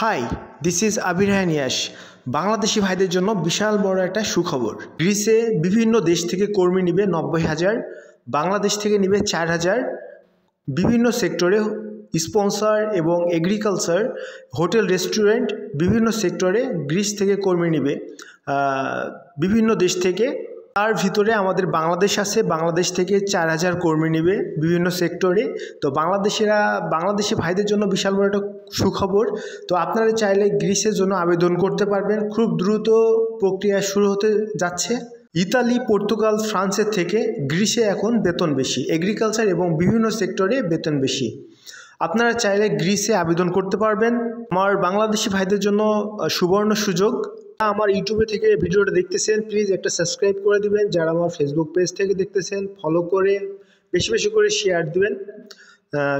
High, this is আবির হানিয়াস। বাংলাদেশি ভাইদের জন্য বিশাল বড় একটা সুখবর। গ্রিসে বিভিন্ন দেশ থেকে কর্মী নিবে 90,000, বাংলাদেশ থেকে নিবে 4,000। বিভিন্ন সেক্টরে স্পন্সর এবং এগ্রিকালচার, হোটেল, রেস্টুরেন্ট, বিভিন্ন সেক্টরে গ্রিস থেকে কর্মী নিবে বিভিন্ন দেশ থেকে। তার ভিতরে আমাদের বাংলাদেশ আছে, বাংলাদেশ থেকে 4,000 কর্মী নেবে বিভিন্ন সেক্টরে। তো বাংলাদেশি ভাইদের জন্য বিশাল বড় একটা সুখবর। তো আপনারা চাইলে গ্রিসের জন্য আবেদন করতে পারবেন। খুব দ্রুত প্রক্রিয়া শুরু হতে যাচ্ছে। ইতালি, পর্তুগাল, ফ্রান্সের থেকে গ্রিসে এখন বেতন বেশি, এগ্রিকালচার এবং বিভিন্ন সেক্টরে বেতন বেশি। আপনারা চাইলে গ্রিসে আবেদন করতে পারবেন। আমার বাংলাদেশি ভাইদের জন্য সুবর্ণ সুযোগ। আমার ইউটিউবে থেকে ভিডিওটা দেখতেছেন, প্লিজ একটা সাবস্ক্রাইব করে দিবেন। যারা আমার ফেসবুক পেজ থেকে দেখতেছেন, ফলো করে বেশি বেশি করে শেয়ার দিবেন,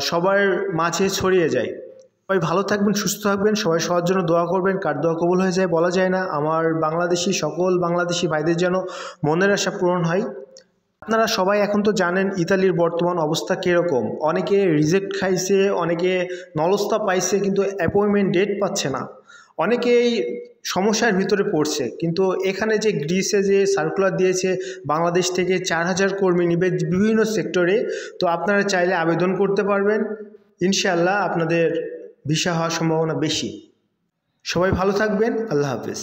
সবার মাঝে ছড়িয়ে যায়। সবাই ভালো থাকবেন, সুস্থ থাকবেন, সবাই সবার জন্য দোয়া করবেন। কার দোয়া কবুল হয়ে যায় বলা যায় না। আমার সকল বাংলাদেশি ভাইদের যেন মনের আশা পূরণ হয়। আপনারা সবাই এখন তো জানেন ইতালির বর্তমান অবস্থা কীরকম। অনেকে রিজেক্ট খাইছে, অনেকে নলস্তা পাইছে, কিন্তু অ্যাপয়েন্টমেন্ট ডেট পাচ্ছে না। অনেকেই সমস্যার ভিতরে পড়ছে। কিন্তু এখানে যে গ্রিসে যে সার্কুলার দিয়েছে, বাংলাদেশ থেকে 4,000 কর্মী নিবে বিভিন্ন সেক্টরে। তো আপনারা চাইলে আবেদন করতে পারবেন। ইনশাআল্লাহ আপনাদের ভিসা হওয়ার সম্ভাবনা বেশি। সবাই ভালো থাকবেন। আল্লাহ হাফেজ।